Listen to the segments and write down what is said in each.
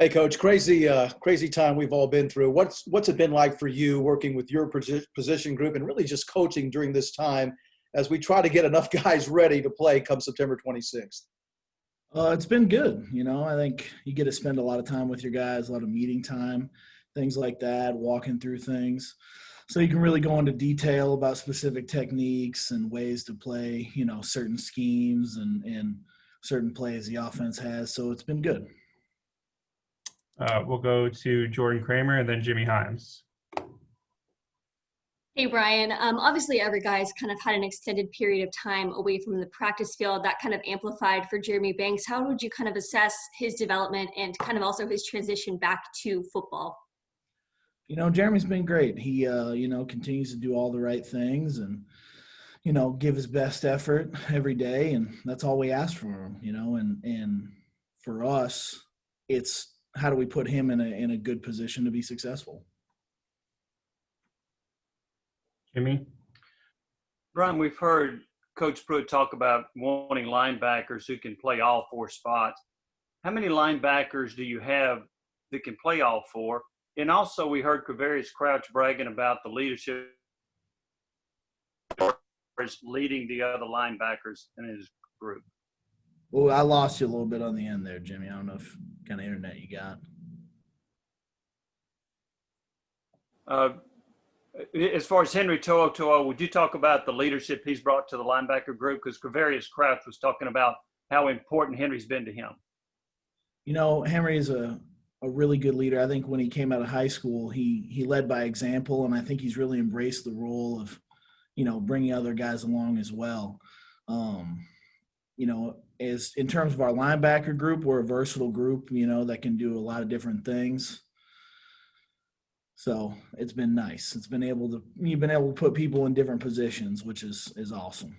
Hey, Coach, crazy time we've all been through. What's it been like for you working with your position group and really just coaching during this time as we try to get enough guys ready to play come September 26th? It's been good. I think you get to spend a lot of time with your guys, a lot of meeting time, things like that, walking through things. So you can really go into detail about specific techniques and ways to play, certain schemes and certain plays the offense has. So it's been good. We'll go to Jordan Kramer and then Jimmy Himes. Hey, Brian. Obviously, every guy's kind of had an extended period of time away from the practice field that kind of amplified for Jeremy Banks. How would you kind of assess his development and kind of also his transition back to football? Jeremy's been great. He, continues to do all the right things and, give his best effort every day. And that's all we ask for him, and for us, it's how do we put him in a good position to be successful? Jimmy? Brian, we've heard Coach Pruitt talk about wanting linebackers who can play all four spots. How many linebackers do you have that can play all four? And also we heard Quavarius Crouch bragging about the leadership leading the other linebackers in his group. Well, I lost you a little bit on the end there, Jimmy. I don't know if kind of internet you got. As far as Henry To'oTo'o, would you talk about the leadership he's brought to the linebacker group? Because Quavarius Crouch was talking about how important Henry's been to him. Henry is a really good leader. I think when he came out of high school, he led by example, and I think he's really embraced the role of, bringing other guys along as well. As in terms of our linebacker group, we're a versatile group, that can do a lot of different things. So it's been nice. You've been able to put people in different positions, which is awesome.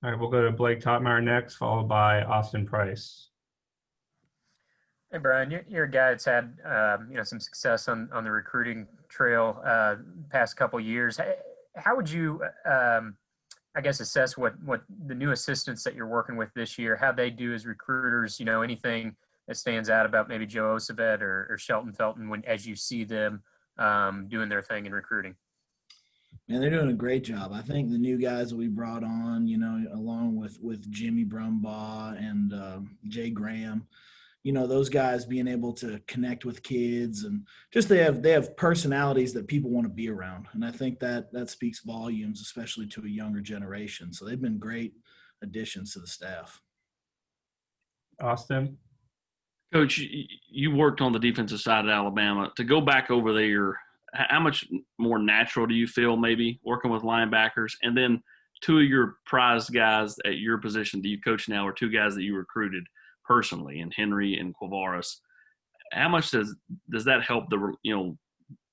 All right, we'll go to Blake Totmeyer next, followed by Austin Price. Hey, Brian, you're a guy that's had some success on the recruiting trail past couple years. How would you, assess what the new assistants that you're working with this year, how they do as recruiters? Anything that stands out about maybe Joe Osavet or Shelton Felton as you see them doing their thing in recruiting? Man, they're doing a great job. I think the new guys that we brought on, along with Jimmy Brumbaugh and Jay Graham, those guys being able to connect with kids and just they have personalities that people want to be around. And I think that speaks volumes, especially to a younger generation. So they've been great additions to the staff. Austin? Coach, you worked on the defensive side of Alabama. To go back over there, how much more natural do you feel maybe working with linebackers? And then two of your prized guys at your position that you coach now are two guys that you recruited personally, and Henry and Quavarius. How much does that help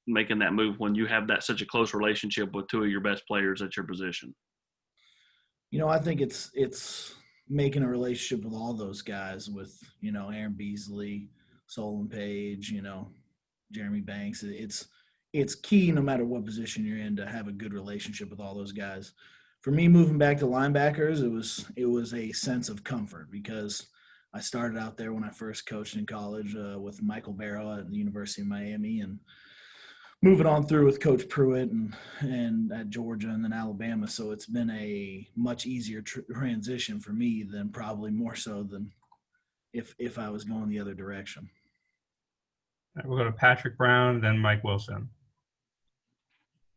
making that move when you have such a close relationship with two of your best players at your position? I think it's making a relationship with all those guys with, Aaron Beasley, Solon Page, Jeremy Banks. It's key no matter what position you're in to have a good relationship with all those guys. For me, moving back to linebackers, it was a sense of comfort because I started out there when I first coached in college with Michael Barrow at the University of Miami, and moving on through with Coach Pruitt and at Georgia and then Alabama. So it's been a much easier transition for me than probably more so than if I was going the other direction. All right, we'll go to Patrick Brown, then Mike Wilson.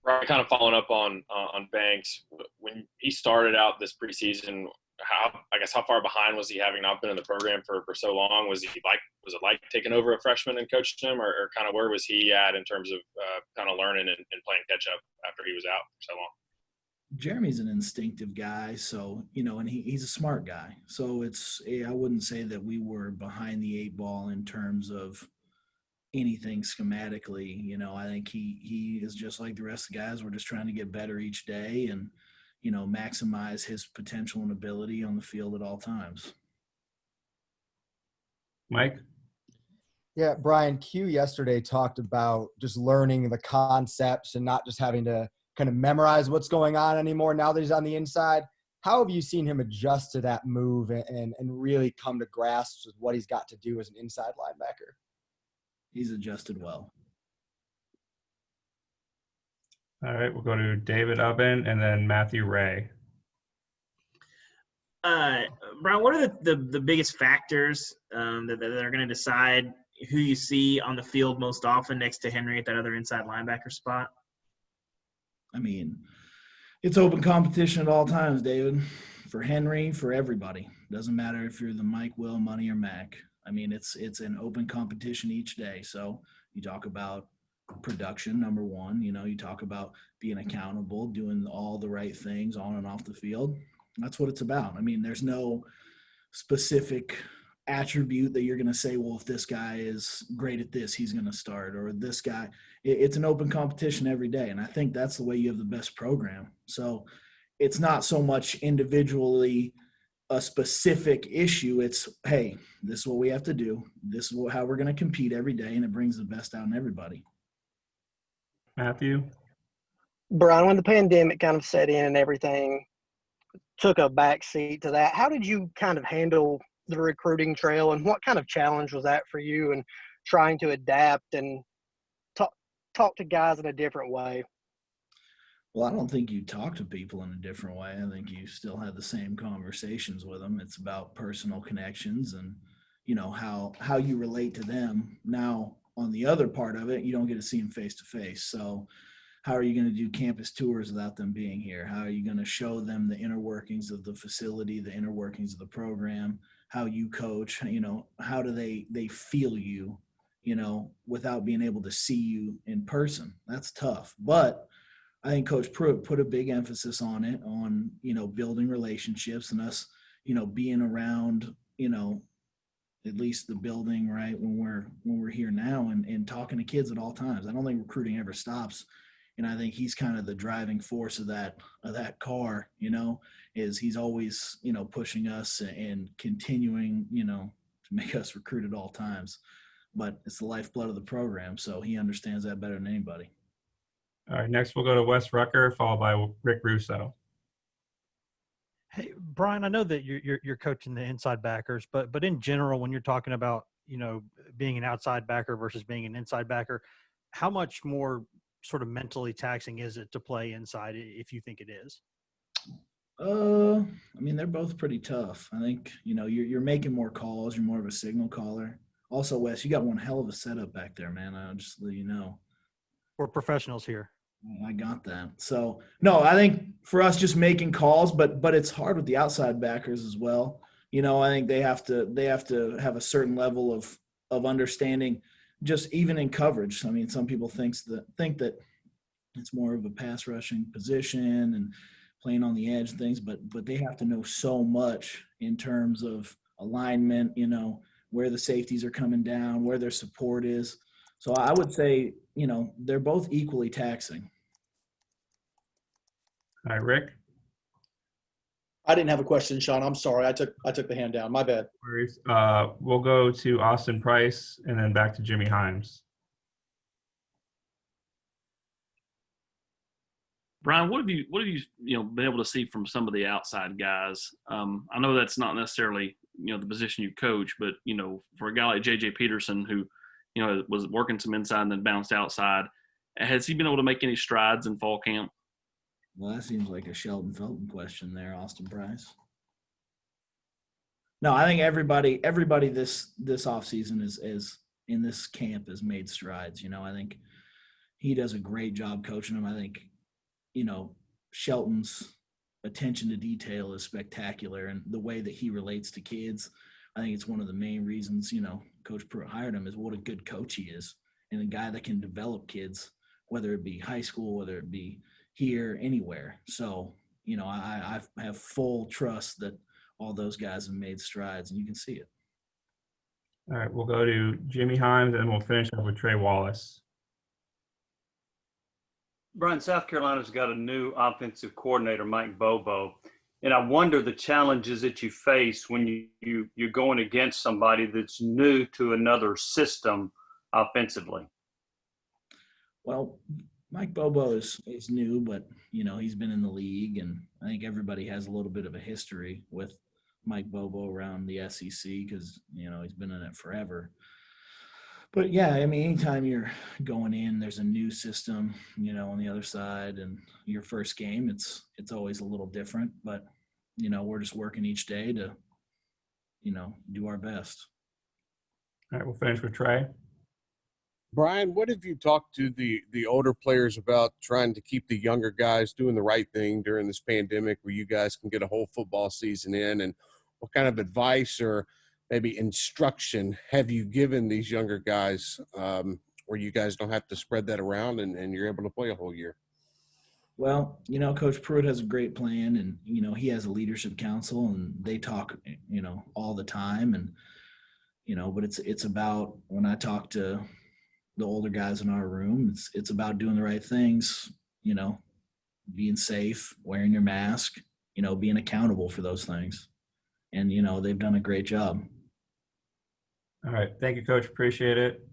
Right, kind of following up on Banks, when he started out this preseason, how far behind was he, having not been in the program for so long? Was it like taking over a freshman and coaching him, or kind of where was he at in terms of kind of learning and playing catch up after he was out for so long? Jeremy's an instinctive guy, so and he's a smart guy. So I wouldn't say that we were behind the eight ball in terms of anything schematically. I think he is just like the rest of the guys. We're just trying to get better each day and maximize his potential and ability on the field at all times. Mike? Yeah, BrianQ yesterday talked about just learning the concepts and not just having to kind of memorize what's going on anymore now that he's on the inside. How have you seen him adjust to that move and really come to grasp with what he's got to do as an inside linebacker? He's adjusted well. All right, we'll go to David Ubben and then Matthew Ray. Brian, what are the biggest factors that are going to decide who you see on the field most often next to Henry at that other inside linebacker spot? I mean, it's open competition at all times, David. For Henry, for everybody. Doesn't matter if you're the Mike, Will, Money, or Mac. I mean, it's an open competition each day. So you talk about production, number one. You know, you talk about being accountable, doing all the right things on and off the field. That's what it's about. I mean, there's no specific attribute that you're going to say, well, if this guy is great at this, he's going to start, or this guy. It's an open competition every day. And I think that's the way you have the best program. So it's not so much individually a specific issue. It's, hey, this is what we have to do. This is how we're going to compete every day. And it brings the best out in everybody. Matthew? Brian, when the pandemic kind of set in and everything took a backseat to that, how did you kind of handle the recruiting trail, and what kind of challenge was that for you and trying to adapt and talk to guys in a different way? Well, I don't think you talk to people in a different way. I think you still have the same conversations with them. It's about personal connections and, you know, how you relate to them. Now, on the other part of it, you don't get to see them face to face. So how are you going to do campus tours without them being here? How are you going to show them the inner workings of the facility, the inner workings of the program, how you coach, you know, how do they feel you, you know, without being able to see you in person? That's tough. But I think Coach Pruitt put a big emphasis on it, on, you know, building relationships and us, you know, being around, you know, at least the building, right, when we're here now and talking to kids at all times. I don't think recruiting ever stops. And I think he's kind of the driving force of that car, you know, is he's always, you know, pushing us and continuing, you know, to make us recruit at all times. But it's the lifeblood of the program, so he understands that better than anybody. All right, next we'll go to Wes Rucker, followed by Rick Russo. Hey, Brian, I know that you're coaching the inside backers, but in general, when you're talking about, you know, being an outside backer versus being an inside backer, how much more sort of mentally taxing is it to play inside, if you think it is? I mean, they're both pretty tough. I think, you know, you're making more calls. You're more of a signal caller. Also, Wes, you got one hell of a setup back there, man. I'll just let you know. We're professionals here. I got that. So, no, I think for us just making calls, but it's hard with the outside backers as well. You know, I think they have to have a certain level of understanding, just even in coverage. I mean, some people think that it's more of a pass rushing position and playing on the edge and things, but they have to know so much in terms of alignment, you know, where the safeties are coming down, where their support is. So I would say, you know, they're both equally taxing. All right, Rick? I didn't have a question, Sean. I'm sorry. I took the hand down. My bad. Worries. We'll go to Austin Price and then back to Jimmy Himes. Brian, what have you been able to see from some of the outside guys? I know that's not necessarily, you know, the position you coach, but, you know, for a guy like JJ Peterson, who, you know, was working some inside and then bounced outside, has he been able to make any strides in fall camp? Well, that seems like a Sheldon Felton question there, Austin Price. No, I think everybody this offseason is in this camp has made strides. You know, I think he does a great job coaching them. I think, you know, Shelton's attention to detail is spectacular, and the way that he relates to kids, I think it's one of the main reasons, you know, Coach Pruitt hired him, is what a good coach he is, and a guy that can develop kids, whether it be high school, whether it be here, anywhere. So, you know, I have full trust that all those guys have made strides, and you can see it. All right, we'll go to Jimmy Himes, and we'll finish up with Trey Wallace. Brian, South Carolina's got a new offensive coordinator, Mike Bobo, and I wonder the challenges that you face when you're going against somebody that's new to another system offensively. Well, Mike Bobo is new, but he's been in the league, and I think everybody has a little bit of a history with Mike Bobo around the SEC because he's been in it forever. But yeah, I mean, anytime you're going in, there's a new system, on the other side, and your first game, it's always a little different. But we're just working each day to do our best. All right, we'll finish with Trey. Brian, what have you talked to the older players about trying to keep the younger guys doing the right thing during this pandemic where you guys can get a whole football season in? And what kind of advice or maybe instruction have you given these younger guys where you guys don't have to spread that around and you're able to play a whole year? Well, Coach Pruitt has a great plan, and, he has a leadership council, and they talk, all the time. And, but it's about, when I talk to the older guys in our room, it's about doing the right things, being safe, wearing your mask, being accountable for those things. And, they've done a great job. All right. Thank you, Coach. Appreciate it.